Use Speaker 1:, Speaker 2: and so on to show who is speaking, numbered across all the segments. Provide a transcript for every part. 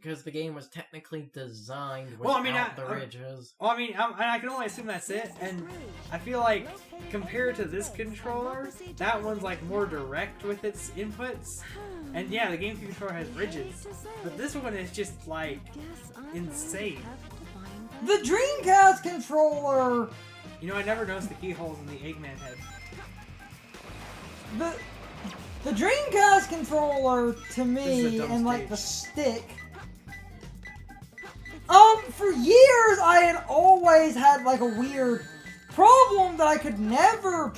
Speaker 1: because the game was technically designed without the ridges.
Speaker 2: Well, I can only assume that's it, and I feel like compared to this controller, that one's like more direct with its inputs. And yeah, the GameCube controller has ridges, but this one is just like insane.
Speaker 3: The Dreamcast controller.
Speaker 2: You know, I never noticed the keyholes in the Eggman head.
Speaker 3: The Dreamcast controller to me and like the stick. For years I had always had like a weird problem that I could never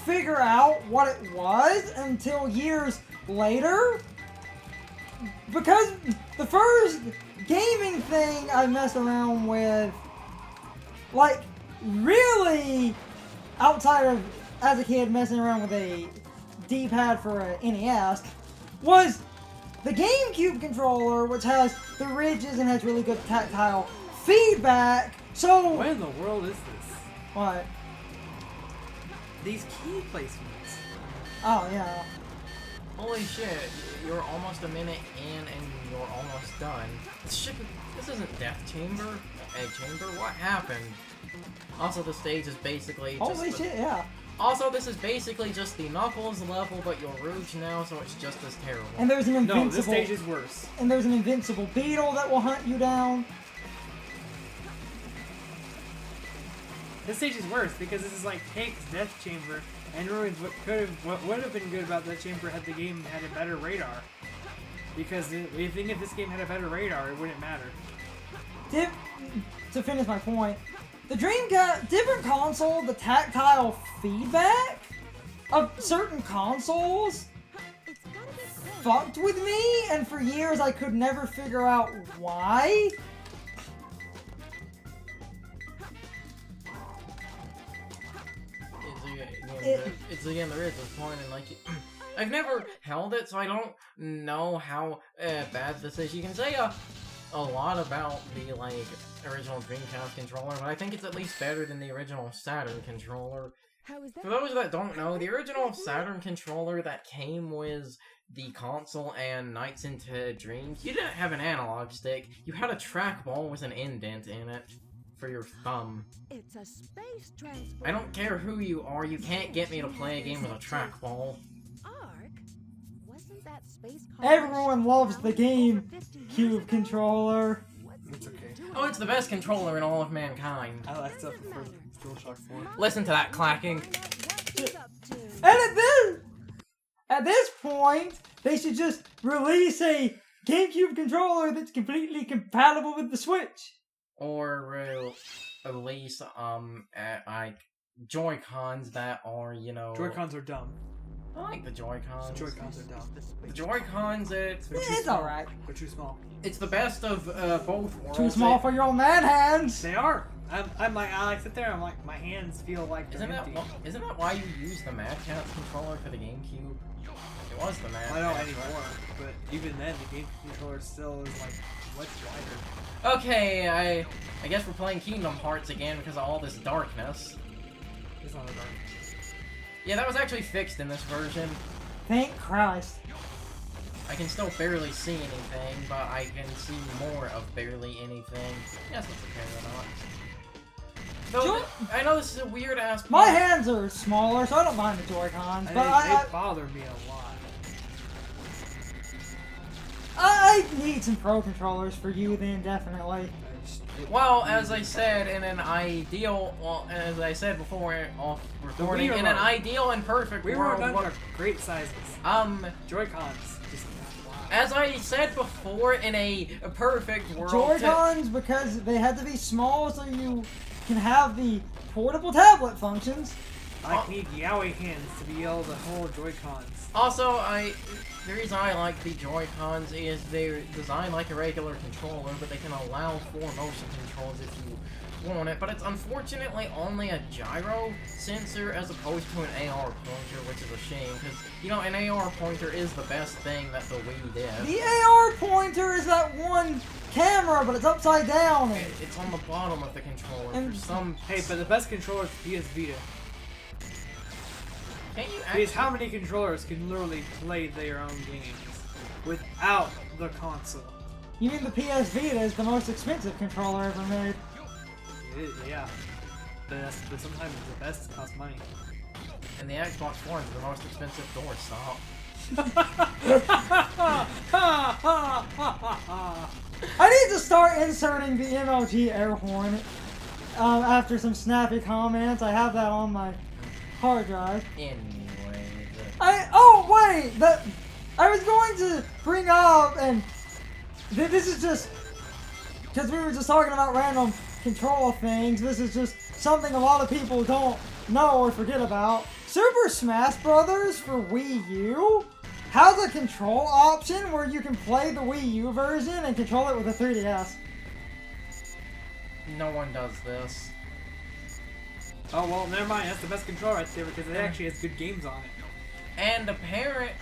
Speaker 3: figure out what it was until years later. Because the first gaming thing I messed around with, like really outside of as a kid messing around with a D-pad for a NES, was the GameCube controller, which has the ridges and has really good tactile feedback. So
Speaker 2: what in the world is this?
Speaker 3: What?
Speaker 2: These key placements.
Speaker 3: Oh yeah.
Speaker 1: Holy shit, you're almost a minute in and you're almost done. This isn't Death Chamber? Egg Chamber? What happened? Also, the stage is basically just...
Speaker 3: Holy shit, yeah.
Speaker 1: Also, this is basically just the Knuckles level, but you're Rouge now, so it's just as terrible.
Speaker 3: And there's an invincible...
Speaker 2: No, this stage is worse.
Speaker 3: And there's an invincible beetle that will hunt you down.
Speaker 2: This stage is worse because this is like takes Death Chamber and ruins what would have been good about Death Chamber had the game had a better radar. Because if this game had a better radar, it wouldn't matter.
Speaker 3: To finish my point, the Dreamcast, different console, the tactile feedback of certain consoles fucked with me, and for years I could never figure out why.
Speaker 1: It's again, there is this point, and like, I've never held it, so I don't know how bad this is. You can say a lot about the like original Dreamcast controller, but I think it's at least better than the original Saturn controller. For those that don't know, the original Saturn controller that came with the console and Nights into Dreams, you didn't have an analog stick. You had a trackball with an indent in it for your thumb.
Speaker 4: It's a space transport.
Speaker 1: I don't care who you are, you can't get me to play a game with a trackball.
Speaker 4: Wasn't that space
Speaker 3: Everyone loves the GameCube controller.
Speaker 2: It's okay.
Speaker 1: Oh, it's the best controller in all of mankind.
Speaker 2: I like stuff for DualShock 4.
Speaker 1: Listen to that clacking.
Speaker 3: And at this point, they should just release a GameCube controller that's completely compatible with the Switch.
Speaker 1: Or release like Joy-Cons that are, you know...
Speaker 2: Joy-Cons are dumb.
Speaker 1: I like the Joy-Cons.
Speaker 2: Joy-Cons are dumb.
Speaker 1: The Joy-Cons,
Speaker 3: it's alright.
Speaker 2: They're too small.
Speaker 1: It's the best of both worlds.
Speaker 3: Too small for your old man hands.
Speaker 2: They are. I'm like, I sit there, I'm like, my hands feel like they're empty.
Speaker 1: Isn't that why you use the Mad Catz controller for the GameCube? It was the Mad Catz.
Speaker 2: I don't anymore, but even then, the GameCube controller still is like much wider.
Speaker 1: Okay, I guess we're playing Kingdom Hearts again because of all this darkness.
Speaker 2: It's not a darkness.
Speaker 1: Yeah, that was actually fixed in this version.
Speaker 3: Thank Christ.
Speaker 1: I can still barely see anything, but I can see more of barely anything. Yes, that's okay or not. Though, I know this is a weird ass point.
Speaker 3: My hands are smaller, so I don't mind the Joy-Cons, but
Speaker 2: they bother me a lot.
Speaker 3: I need some Pro controllers for you then, definitely.
Speaker 1: Well, as I said, in an ideal, as I said before off recording, in an ideal and perfect world,
Speaker 2: are great sizes. Joy-Cons.
Speaker 1: As I said before, in a perfect world,
Speaker 3: Joy-Cons, because they had to be small so you can have the portable tablet functions.
Speaker 2: I need Yaoi hands to be able to hold Joy-Cons.
Speaker 1: Also, the reason I like the Joy-Cons is they're designed like a regular controller, but they can allow 4 motion controls if you want it. But it's unfortunately only a gyro sensor as opposed to an AR pointer, which is a shame, because, you know, an AR pointer is the best thing that the Wii did.
Speaker 3: The AR pointer is that one camera, but it's upside down.
Speaker 1: It's on the bottom of the controller
Speaker 3: and
Speaker 1: for some...
Speaker 2: Hey, but the best controller is PS Vita.
Speaker 1: Can't you actually...
Speaker 2: Because how many controllers can literally play their own games? without the console.
Speaker 3: You mean the PS Vita is the most expensive controller ever made?
Speaker 2: It is, yeah. But sometimes the best cost money.
Speaker 1: And the Xbox One is the most expensive doorstop.
Speaker 3: I need to start inserting the MLG air horn after some snappy comments. I have that on my hard drive.
Speaker 1: Anyway,
Speaker 3: Oh wait, I was going to bring up, and this is just because we were just talking about random control things. This is just something a lot of people don't know or forget about. Super Smash Brothers for Wii U has a control option where you can play the Wii U version and control it with a 3DS.
Speaker 1: no one does this.
Speaker 2: Oh well, never mind. That's the best controller right there because it actually has good games on it.
Speaker 1: And apparently,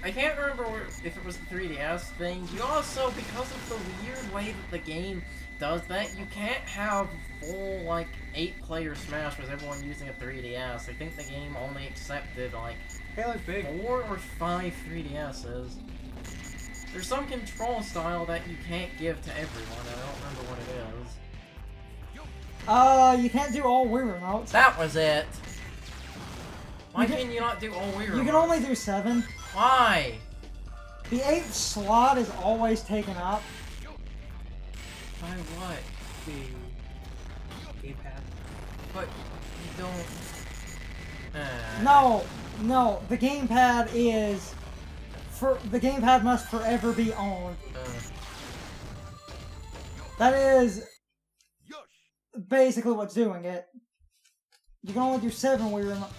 Speaker 1: I can't remember if it was the 3DS thing. You also, because of the weird way that the game does that, you can't have full, like, 8-player Smash with everyone using a 3DS. I think the game only accepted, like,
Speaker 2: Halo's big.
Speaker 1: 4 or 5 3DSs. There's some control style that you can't give to everyone, and I don't remember what it is.
Speaker 3: You can't do all Wii remotes.
Speaker 1: That was it! Why can you not do all Wii remotes?
Speaker 3: You can only do 7.
Speaker 1: Why?
Speaker 3: The 8th slot is always taken up.
Speaker 1: By what?
Speaker 2: The gamepad.
Speaker 1: But you don't...
Speaker 3: No, the gamepad is... the gamepad must forever be owned. That is basically what's doing it. You can only do 7 Wii remotes.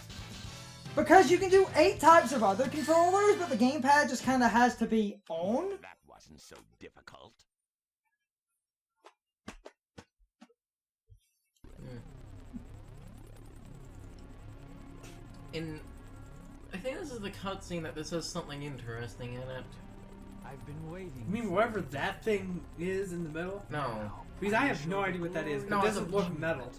Speaker 3: Because you can do 8 types of other controllers, but the gamepad just kind of has to be owned.
Speaker 5: That wasn't so difficult.
Speaker 1: I think this is the cutscene that this has something interesting in it.
Speaker 5: I've been waiting.
Speaker 2: You mean whatever that thing is in the middle?
Speaker 1: No.
Speaker 2: Because I have no idea what that is.
Speaker 1: No,
Speaker 2: It
Speaker 1: it's
Speaker 2: doesn't
Speaker 1: a-
Speaker 2: look metal.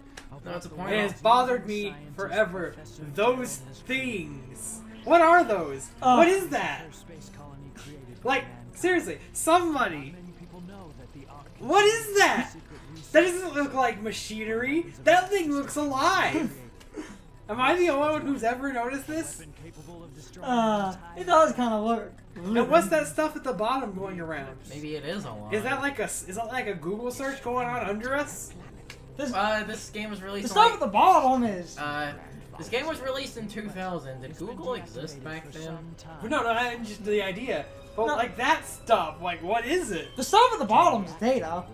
Speaker 1: No, it's a point.
Speaker 2: It has bothered me forever. Those things. What are those? What is that? Like, seriously, somebody. What is that? That doesn't look like machinery. That thing looks alive. Am I the only one who's ever noticed this?
Speaker 3: It does kind of look.
Speaker 2: And what's that stuff at the bottom going around?
Speaker 1: Maybe it is a lot.
Speaker 2: Is that like a Google search going on under us?
Speaker 1: This game was
Speaker 3: The
Speaker 1: released
Speaker 3: stuff
Speaker 1: in,
Speaker 3: at the bottom is.
Speaker 1: this game was released in 2000. Did Google exist back then?
Speaker 2: No, I didn't just the idea. But
Speaker 3: No.
Speaker 2: like that stuff, like what is it?
Speaker 3: The stuff at the bottom is data.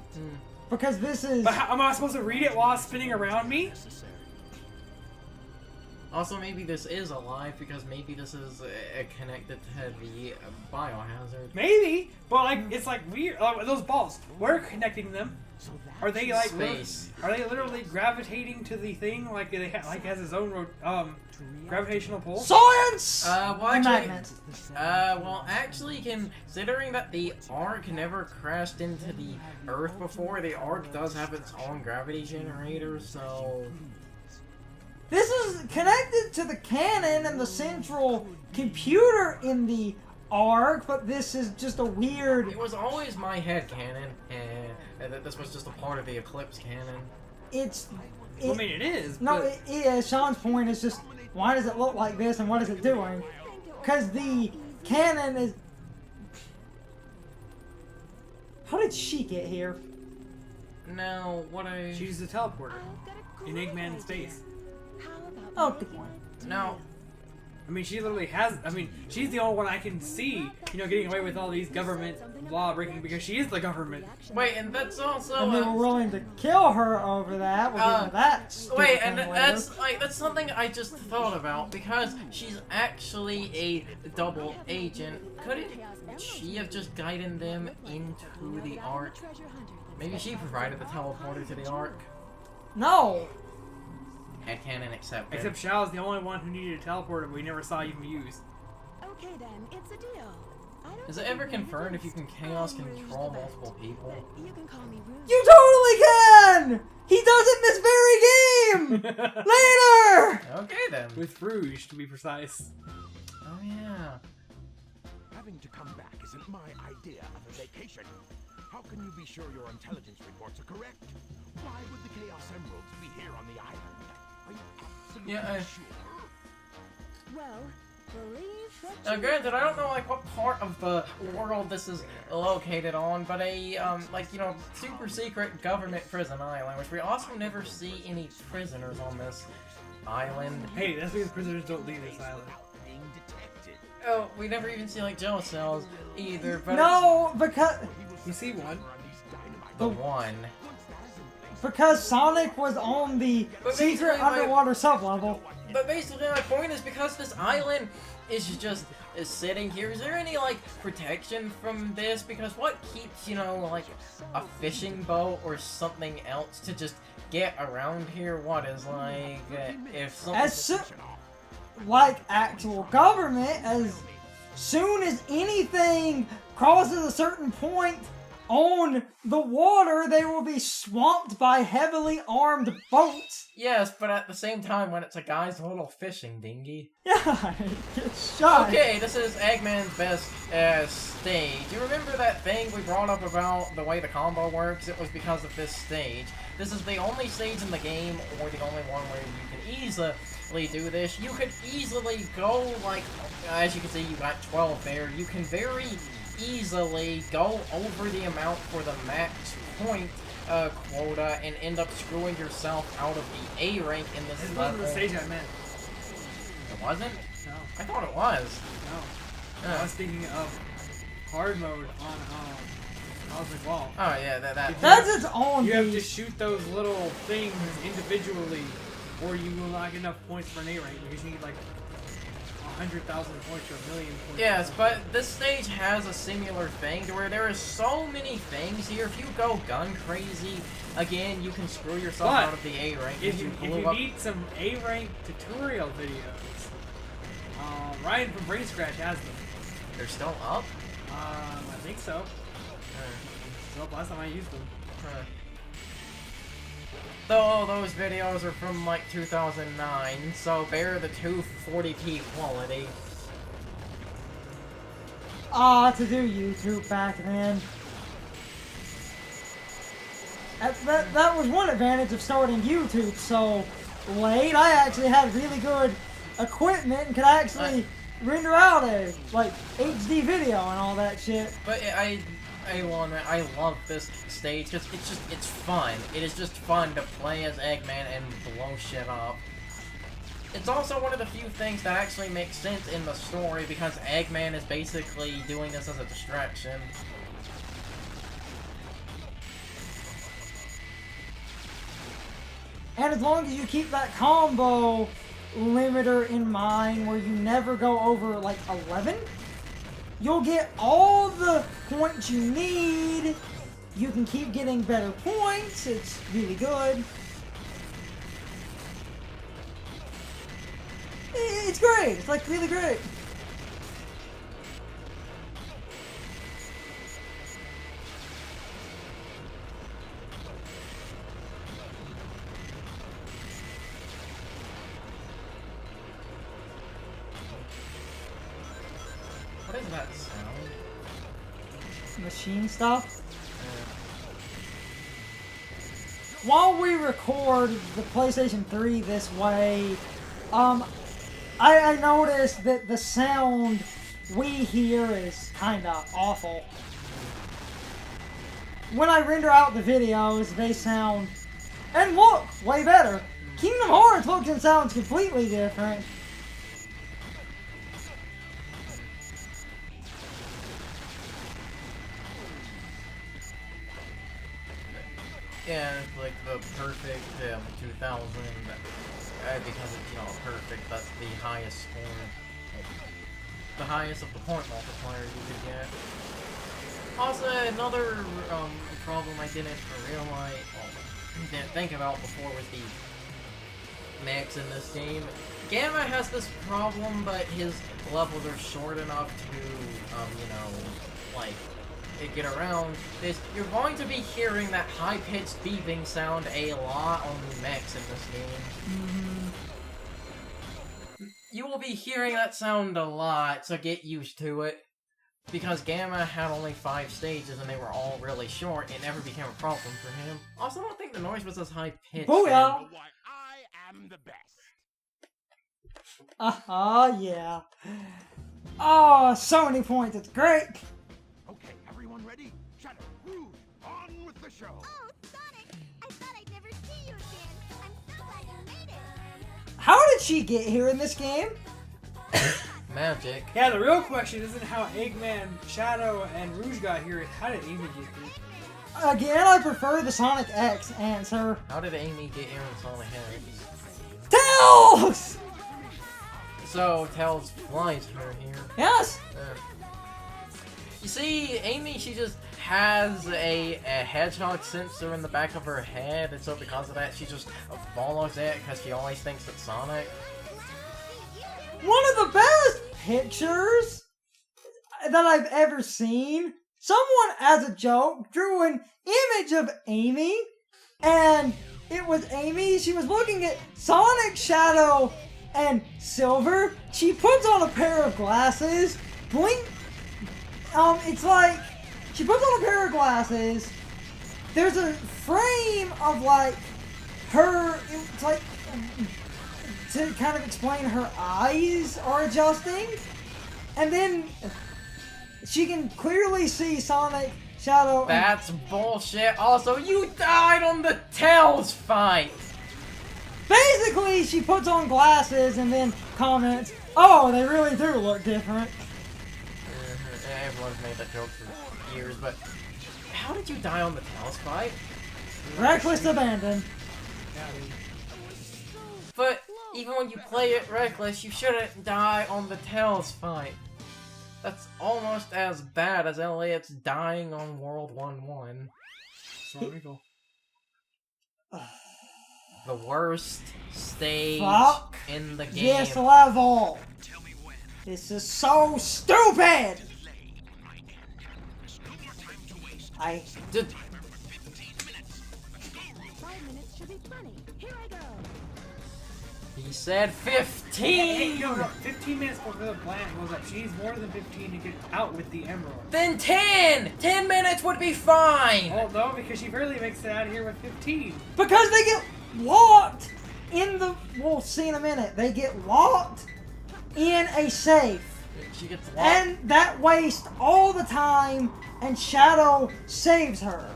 Speaker 3: Because this is.
Speaker 2: But how, am I supposed to read it while it's spinning around me?
Speaker 1: Also, maybe this is alive because maybe this is connected to the biohazard.
Speaker 2: Maybe, but like it's like weird. Those balls, we're connecting them. Are they like
Speaker 1: Space.
Speaker 2: Are they literally gravitating to the thing like they has its own gravitational pull?
Speaker 3: Science!
Speaker 1: Well,
Speaker 3: And
Speaker 1: actually,
Speaker 3: magnets.
Speaker 1: actually, considering that the Ark never crashed into the Earth before, the Ark does have its own gravity generator, so...
Speaker 3: This is connected to the cannon and the central computer in the Ark, but this is just a weird.
Speaker 1: It was always my head canon, and that this was just a part of the Eclipse canon.
Speaker 2: I mean, it is.
Speaker 3: No,
Speaker 2: but
Speaker 3: it is. Sean's point is just, why does it look like this and what is it doing? Because the cannon is. How did she get here?
Speaker 1: Now, what I...
Speaker 2: she's the teleporter in Eggman in space.
Speaker 3: Oh, good point.
Speaker 1: Now,
Speaker 2: I mean, she literally has. I mean, she's the only one I can see, getting away with all these government law breaking because she is the government.
Speaker 1: wait, and that's also...
Speaker 3: And they were willing to kill her over that. We'll get into that.
Speaker 1: Wait,
Speaker 3: stupid
Speaker 1: and
Speaker 3: thing
Speaker 1: that's something I just thought about, because she's actually a double agent. Couldn't she have just guided them into the Ark? Maybe she provided the teleporter to the Ark.
Speaker 3: No.
Speaker 1: Headcanon accepted.
Speaker 2: Except Xiao's the only one who needed a teleporter we never saw even used.
Speaker 4: Okay then, it's a deal. I don't
Speaker 1: Is it
Speaker 4: think
Speaker 1: ever
Speaker 4: you
Speaker 1: confirmed if you can chaos
Speaker 4: I'm really
Speaker 1: control
Speaker 4: respect,
Speaker 1: multiple people?
Speaker 4: but you can call me rude.
Speaker 3: You totally can! He does it in this very game! Later!
Speaker 1: Okay then.
Speaker 2: With Rouge, to be precise.
Speaker 1: Oh yeah.
Speaker 5: Having to come back isn't my idea of a vacation. How can you be sure your intelligence reports are correct? Why would the Chaos Emeralds be here on the island? Are you absolutely sure?
Speaker 4: Well, believe what
Speaker 1: Now,
Speaker 4: you
Speaker 1: granted, I don't know like what part of the world this is located on, but a like, you know, super secret government prison island, which we also never see any prisoners on this island.
Speaker 2: Hey, that's because prisoners don't leave this island.
Speaker 5: Being detected.
Speaker 1: Oh, we never even see like jail cells either. But
Speaker 3: No, because
Speaker 2: You see one?
Speaker 1: the one.
Speaker 3: Sonic was on the
Speaker 1: But
Speaker 3: secret
Speaker 1: basically, like-
Speaker 3: underwater sublevel.
Speaker 1: But basically, my point is because this island is just sitting here. Is there any like protection from this? Because what keeps, you know, like a fishing boat or something else to just get around here? What is like if something?
Speaker 3: Like actual government, as soon as anything crosses a certain point on the water, they will be swamped by heavily armed boats.
Speaker 1: Yes, but at the same time, when it's a guy's little fishing dinghy.
Speaker 3: Yeah, get shot.
Speaker 1: Okay, this is Eggman's best stage. You remember that thing we brought up about the way the combo works? It was because of this stage. This is the only stage in the game, or the only one where you can easily do this. You could easily go, like, as you can see, you got 12 there. You can very easily go over the amount for the max point quota and end up screwing yourself out of the A rank in this
Speaker 2: This
Speaker 1: level.
Speaker 2: wasn't the stage I meant.
Speaker 1: It wasn't?
Speaker 2: No,
Speaker 1: I thought it was.
Speaker 2: no. I was thinking of hard mode on Cosmic Wall.
Speaker 1: Oh yeah, that.
Speaker 3: That's its own
Speaker 2: You have to
Speaker 3: beast.
Speaker 2: shoot those little things individually, or you will not get enough points for an A rank because you need like 100,000 points or 1,000,000 points.
Speaker 1: Yes, but this stage has a similar thing to where there is so many things here. If you go gun crazy, again, you can screw yourself
Speaker 2: But
Speaker 1: out of the A rank.
Speaker 2: If you
Speaker 1: blew up.
Speaker 2: need some A rank tutorial videos, Ryan from Brain Scratch has them.
Speaker 1: They're still up.
Speaker 2: I think so. So last time I used them.
Speaker 1: Though those videos are from like 2009, so bear the 240p quality.
Speaker 3: To do YouTube back then. That was one advantage of starting YouTube so late. I actually had really good equipment and could actually render out a like HD video and all that shit.
Speaker 1: But I love this stage because it's fun. It is just fun to play as Eggman and blow shit up. It's also one of the few things that actually makes sense in the story because Eggman is basically doing this as a distraction.
Speaker 3: And as long as you keep that combo limiter in mind where you never go over like 11, you'll get all the points you need. You can keep getting better points. It's really good. It's great. It's like really great.
Speaker 1: What is that sound?
Speaker 3: Machine stuff. While we record the PlayStation 3 this way, I noticed that the sound we hear is kinda awful. When I render out the videos, they sound and look way better. Kingdom Hearts looks and sounds completely different.
Speaker 1: Yeah, it's like the perfect 2000, because it's, you know, perfect, that's the highest score. The highest of the point multiplier you could get. Also, another problem I didn't realize, didn't think about before was the mechs in this game. Gamma has this problem, but his levels are short enough to, you know, like, get around this. You're going to be hearing that high-pitched beeping sound a lot on the mechs in this game. You will be hearing that sound a lot, so get used to it. Because Gamma had only 5 stages and they were all really short, it never became a problem for him. Also, I don't think the noise was as high pitched.
Speaker 3: Booyah!
Speaker 5: Why, I am the best.
Speaker 3: Yeah. Oh, so many points. It's great.
Speaker 5: Okay, everyone ready? Shadow, Rouge, on with the show.
Speaker 4: Oh, Sonic! I thought I'd never see you again. I'm so glad you made it.
Speaker 3: How did she get here in this game?
Speaker 1: Magic.
Speaker 2: Yeah, the real question isn't how Eggman, Shadow, and Rouge got here, it's how did Amy get here?
Speaker 3: Again, I prefer the Sonic X answer.
Speaker 1: How did Amy get here in Sonic X?
Speaker 3: Tails!
Speaker 1: So, Tails flies her here.
Speaker 3: Yes.
Speaker 1: You see, Amy, she just has a hedgehog sensor in the back of her head, and so because of that, she just follows it because she always thinks it's Sonic.
Speaker 3: One of the best pictures that I've ever seen. Someone, as a joke, drew an image of Amy, and it was Amy. She was looking at Sonic, Shadow, and Silver. She puts on a pair of glasses. Blink. It's like she puts on a pair of glasses. There's a frame of like her. It's like to kind of explain her eyes are adjusting, and then she can clearly see Sonic, Shadow.
Speaker 1: That's bullshit. Also, you died on the Tails fight.
Speaker 3: Basically, she puts on glasses and then comments, "Oh, they really do look different."
Speaker 1: Everyone's made that joke for years, but how did you die on the Tails fight?
Speaker 3: Reckless abandon.
Speaker 1: But even when you play it reckless, you shouldn't die on the Tails fight. That's almost as bad as Elliot's dying on World 1-1.
Speaker 2: Sonical.
Speaker 1: The worst stage
Speaker 3: Fuck
Speaker 1: in the game.
Speaker 3: this level. This is so stupid. I
Speaker 1: Did
Speaker 4: 5 minutes should be plenty. Here I go.
Speaker 1: he said 15?
Speaker 2: No, 15 minutes before the plan goes up. She needs more than 15 to get out with the emerald.
Speaker 1: Then 10! 10 minutes would be fine!
Speaker 2: Oh no, because she barely makes it out of here with 15.
Speaker 3: because they get locked in the. We'll see in a minute. They get locked in a safe.
Speaker 1: She gets locked.
Speaker 3: And that wastes all the time, and Shadow saves her.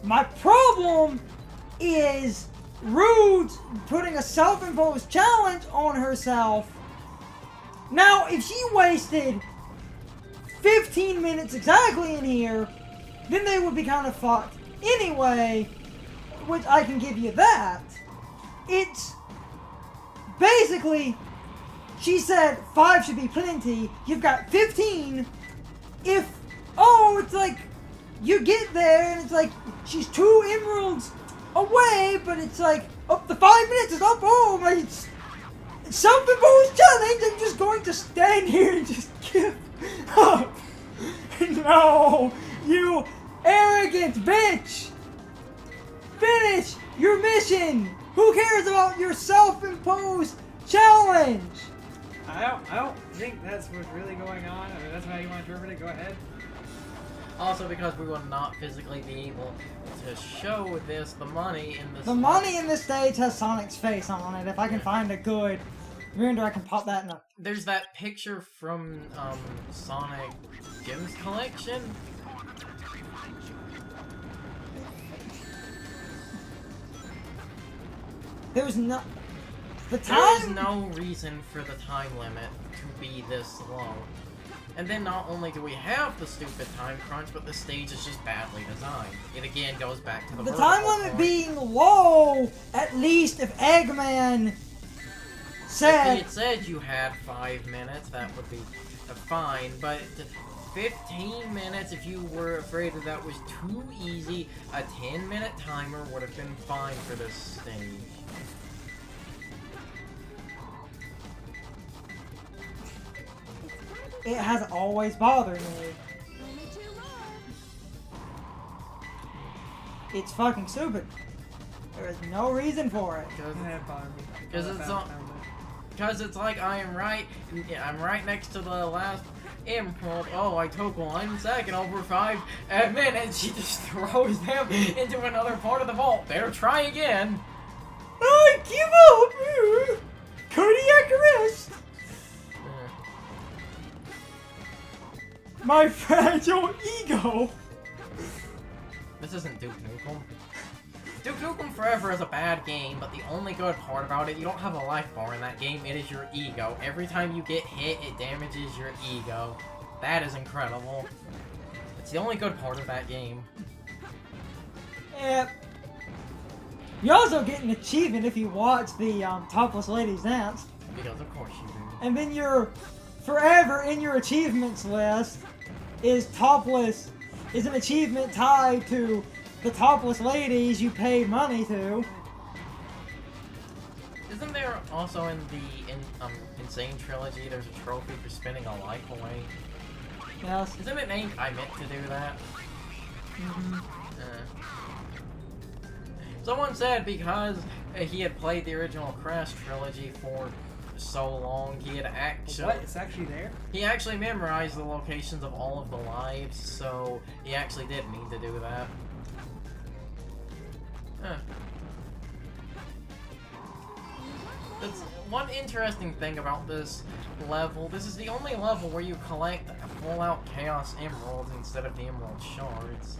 Speaker 3: My problem is Rouge putting a self-imposed challenge on herself. Now, if she wasted 15 minutes exactly in here, then they would be kind of fucked anyway, which I can give you that. It's basically, she said 5 should be plenty. You've got 15. It's like, you get there and it's like, she's 2 emeralds away, but it's like, the 5 minutes is up. Oh, my self-imposed challenge. I'm just going to stand here and just give up. No, you arrogant bitch. Finish your mission. Who cares about your self-imposed challenge?
Speaker 2: I don't think that's what's really going on. I mean, that's how you want to interpret it. Go ahead.
Speaker 1: Also, because we will not physically be able to show this, the money in this.
Speaker 3: The money in this stage has Sonic's face on it. If I can find a good render, I can pop that in a...
Speaker 1: There's that picture from Sonic Gems Collection.
Speaker 3: There's no... The
Speaker 1: There is
Speaker 3: time...
Speaker 1: no reason for the time limit to be this low. And then not only do we have the stupid time crunch, but the stage is just badly designed. It again goes back to the
Speaker 3: The
Speaker 1: vertical
Speaker 3: time limit
Speaker 1: point.
Speaker 3: being low, at least if Eggman
Speaker 1: If he
Speaker 3: said...
Speaker 1: had said you had 5 minutes, that would be fine, but 15 minutes, if you were afraid that that was too easy, a 10-minute timer would have been fine for this stage.
Speaker 3: It has always bothered me.
Speaker 4: Only 2 more.
Speaker 3: It's fucking stupid. There is no reason for it.
Speaker 1: Because
Speaker 2: That bothered me.
Speaker 1: Because it's on- because it's like I'm right next to the last impulse. Oh, I took 1 second over 5 minutes. She just throws them into another part of the vault. There, try again.
Speaker 3: I give up! Cardiac arrest! My fragile ego!
Speaker 1: This isn't Duke Nukem. Duke Nukem Forever is a bad game, but the only good part about it, you don't have a life bar in that game, it is your ego. Every time you get hit, it damages your ego. That is incredible. It's the only good part of that game.
Speaker 3: Yep. You also get an achievement if you watch the Topless Ladies Dance.
Speaker 1: Because of course you do.
Speaker 3: And then your forever in your achievements list is topless, is an achievement tied to the topless ladies you paid money to.
Speaker 1: Isn't there also in the Insane Trilogy, there's a trophy for spinning a life away?
Speaker 3: Yes.
Speaker 1: Isn't it named I Meant to Do That? Someone said because he had played the original Crash trilogy for so long, he had actually...
Speaker 2: What? It's actually there?
Speaker 1: He actually memorized the locations of all of the lives, so he actually did mean to do that. Huh. That's one interesting thing about this level. This is the only level where you collect full-out Chaos Emeralds instead of the Emerald Shards.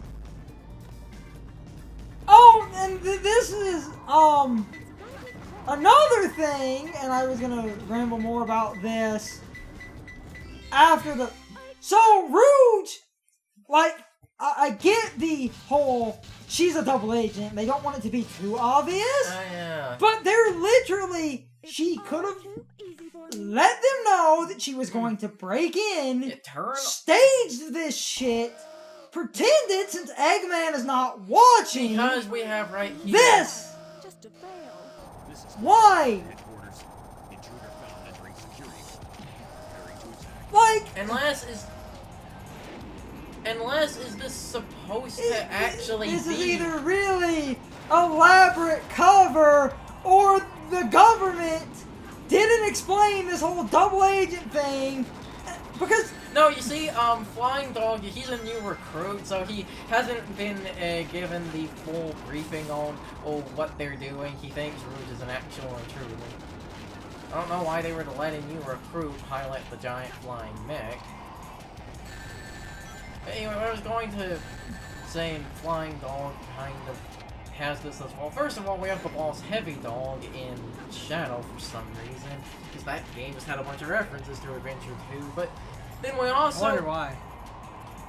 Speaker 3: Oh, and this is, another thing, and I was gonna ramble more about this after the... So, Rouge, like, I get the whole, she's a double agent, they don't want it to be too obvious,
Speaker 1: Yeah.
Speaker 3: but they're literally, she could have let them know that she was going to break in, staged this shit, pretended since Eggman is not watching.
Speaker 1: Because we have right here.
Speaker 3: This! Why? Like,
Speaker 1: Unless is this supposed to actually
Speaker 3: this
Speaker 1: be...
Speaker 3: is either really elaborate cover or the government didn't explain this whole double agent thing because...
Speaker 1: No, you see, Flying Dog, he's a new recruit, so he hasn't been given the full briefing on what they're doing. He thinks Rouge is an actual intruder. I don't know why they were to let a new recruit pilot the giant flying mech. Anyway, what I was going to say, Flying Dog kind of has this as well. First of all, we have the boss Heavy Dog in Shadow for some reason, because that game just had a bunch of references to Adventure 2, but then we also...
Speaker 2: I wonder why.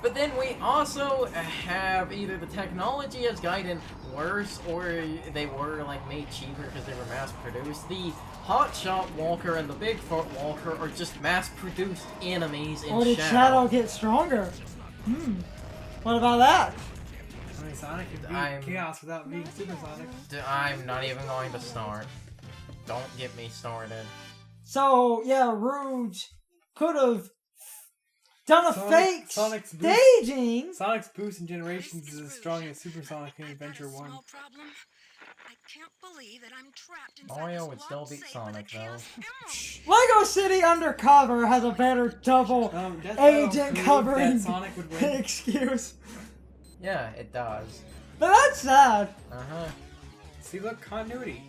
Speaker 1: But then we also have either the technology has gotten worse, or they were like made cheaper because they were mass-produced. The Hotshot Walker and the Bigfoot Walker are just mass-produced enemies in Shadow.
Speaker 3: Or did Shadow get stronger? What about that?
Speaker 2: I mean, Sonic can beat Chaos without being Supersonic.
Speaker 1: I'm not even going to start. Don't get me started.
Speaker 3: So, yeah, Rouge could have done a fake
Speaker 2: Sonic's
Speaker 3: staging.
Speaker 2: Sonic's boost in generations is as strong as Supersonic in Adventure 1.
Speaker 6: I can't believe that I'm trapped inside
Speaker 1: Mario
Speaker 6: this
Speaker 1: would still
Speaker 6: locked
Speaker 1: beat
Speaker 6: safe with a
Speaker 1: Sonic, though.
Speaker 6: Chaos Emerald.
Speaker 3: Lego City Undercover has a better double
Speaker 2: Death
Speaker 3: agent
Speaker 2: Battle
Speaker 3: covering
Speaker 2: that Sonic would win.
Speaker 3: excuse.
Speaker 1: Yeah, it does.
Speaker 3: But that's sad.
Speaker 1: Uh-huh.
Speaker 2: See, look, continuity.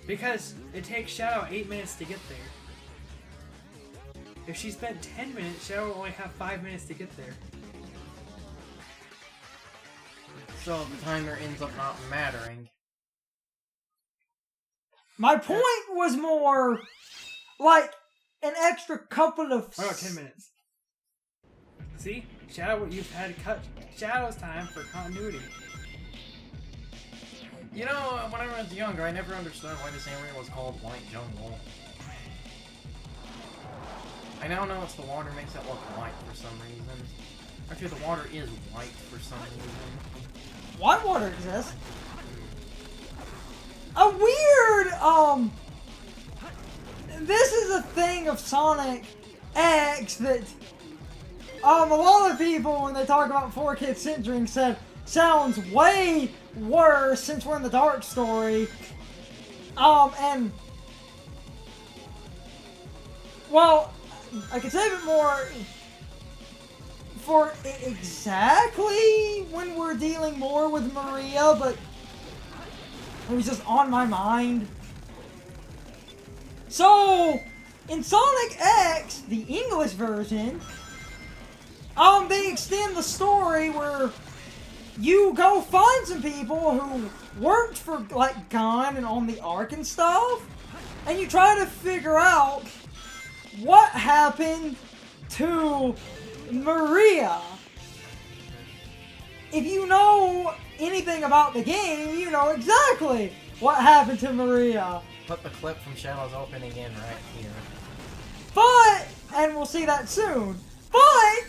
Speaker 2: Because it takes Shadow 8 minutes to get there. If she spent 10 minutes, Shadow would only have 5 minutes to get there.
Speaker 1: So the timer ends up not mattering.
Speaker 3: My point was more like an extra couple of...
Speaker 2: What about 10 minutes? See? Shadow, you've had cut Shadow's time for continuity.
Speaker 1: You know, when I was younger, I never understood why this area was called White Jungle. I now know it's the water makes it look white for some reason. Actually, the water is white for some reason.
Speaker 3: White water exists. A weird, this is a thing of Sonic X that, a lot of people, when they talk about 4-Kid Centering, said sounds way worse since we're in the Dark Story. And well, I could save it more for exactly when we're dealing more with Maria, but it was just on my mind. So, in Sonic X, the English version, they extend the story where you go find some people who worked for, like, Gon and on the Ark and stuff, and you try to figure out what happened to Maria. If you know anything about the game, you know exactly what happened to Maria.
Speaker 1: Put the clip from Shadow's opening in right here.
Speaker 3: But, and we'll see that soon, but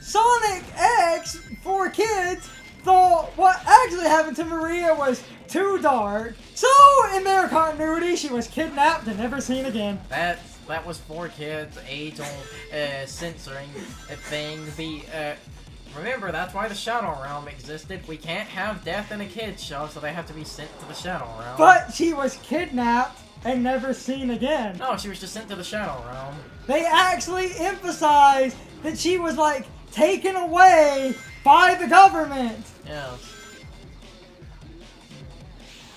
Speaker 3: Sonic X for kids thought what actually happened to Maria was too dark. So, in their continuity, she was kidnapped and never seen again.
Speaker 1: That was for kids, age-old censoring thing. Remember, that's why the Shadow Realm existed. We can't have death in a kid's show, so they have to be sent to the Shadow Realm.
Speaker 3: But she was kidnapped and never seen again.
Speaker 1: No, she was just sent to the Shadow Realm.
Speaker 3: They actually emphasized that she was, like, taken away by the government.
Speaker 1: Yes.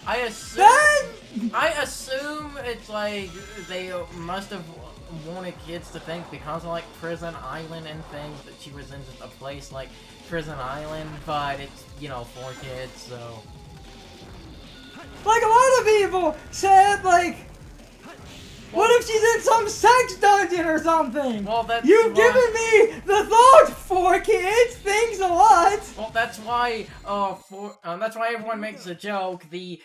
Speaker 1: I assume it's like they must have wanted kids to think because of like Prison Island and things that she was in just a place like Prison Island, but it's, you know, for kids, so.
Speaker 3: Like, a lot of people said, like, what if she's in some sex dungeon or something?
Speaker 1: Well, that's
Speaker 3: You've given me the thought for kids. Thanks a lot.
Speaker 1: Well, that's why. That's why everyone makes a joke. The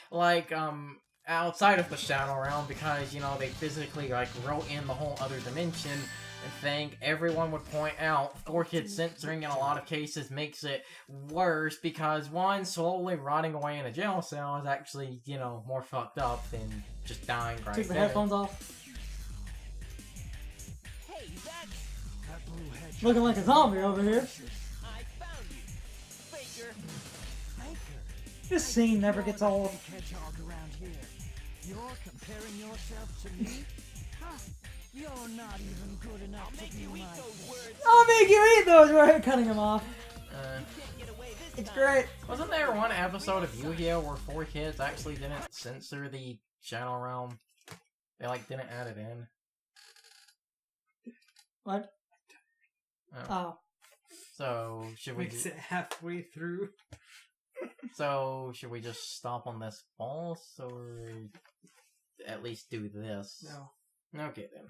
Speaker 1: outside of the Shadow Realm, because you know they physically like wrote in the whole other dimension and thing. Everyone would point out 4-kid censoring in a lot of cases makes it worse because one, slowly rotting away in a jail cell is actually, you know, more fucked up than just dying right
Speaker 3: Take the
Speaker 1: there.
Speaker 3: headphones off.
Speaker 5: Hey, that blue hedgehog.
Speaker 3: Looking like a zombie over here.
Speaker 5: I found you, Faker. Faker.
Speaker 3: This scene never gets old.
Speaker 5: Hedgehog around here. You're comparing yourself to me? Huh? You're not even good enough to be my friend.
Speaker 3: I'll make you eat those. We're cutting them off. It's great.
Speaker 1: Wasn't there one episode of Yu-Gi-Oh where 4 kids actually didn't censor the Shadow Realm? They like didn't add it in.
Speaker 3: What? Oh.
Speaker 1: So should we?
Speaker 2: Makes it halfway through.
Speaker 1: So should we just stop on this boss, or at least do this?
Speaker 2: No.
Speaker 1: Okay then.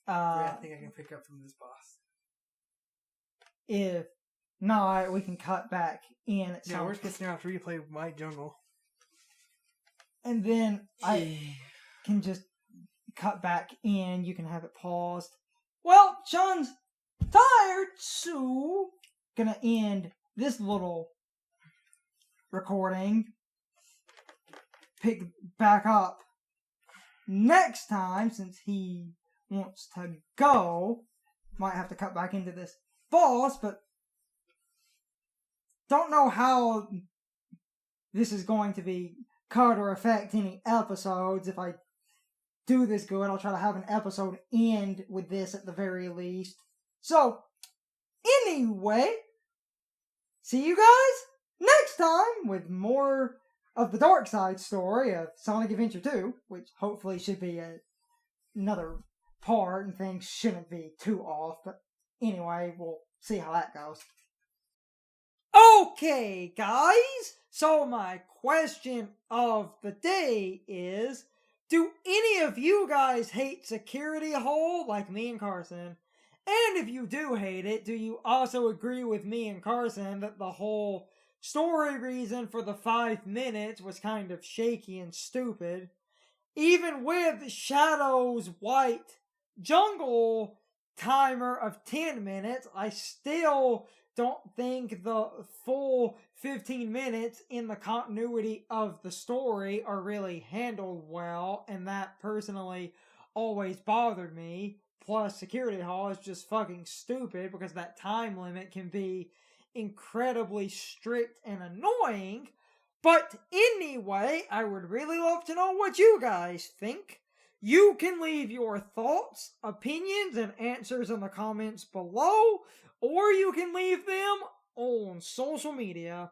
Speaker 2: I think I can pick up from this boss.
Speaker 3: If not, we can cut back in at
Speaker 2: Yeah,
Speaker 3: some
Speaker 2: worst case scenario, after you play White Jungle.
Speaker 3: and then I can just cut back in. You can have it paused. Well, Sean's tired, so gonna end this little recording. Pick back up next time since he wants to go. Might have to cut back into this boss, but don't know how this is going to be cut or affect any episodes. If I do this good, I'll try to have an episode end with this at the very least. So, anyway, see you guys next time with more of the dark side story of Sonic Adventure 2, which hopefully should be another part and things shouldn't be too off, but anyway, we'll see how that goes. Okay, guys, so my question of the day is, do any of you guys hate Security Hole like me and Carson? And if you do hate it, do you also agree with me and Carson that the whole story reason for the 5 minutes was kind of shaky and stupid? Even with Shadow's White Jungle timer of 10 minutes, I still don't think the full 15 minutes in the continuity of the story are really handled well, and that personally always bothered me. Plus, Security Hall is just fucking stupid because that time limit can be incredibly strict and annoying. But anyway, I would really love to know what you guys think. You can leave your thoughts, opinions, and answers in the comments below, or you can leave them on social media.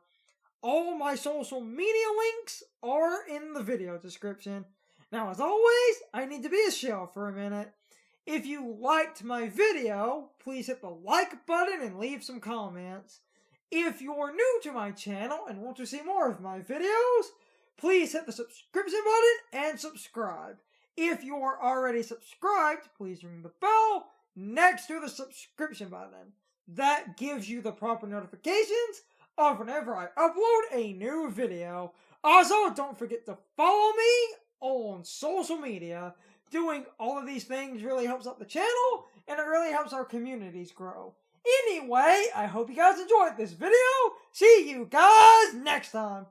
Speaker 3: All my social media links are in the video description. Now, as always, I need to be a shell for a minute. If you liked my video, please hit the like button and leave some comments. If you're new to my channel and want to see more of my videos, please hit the subscription button and subscribe. If you're already subscribed, please ring the bell next to the subscription button. That gives you the proper notifications of whenever I upload a new video. Also, don't forget to follow me on social media. Doing all of these things really helps out the channel, and it really helps our communities grow. Anyway, I hope you guys enjoyed this video. See you guys next time.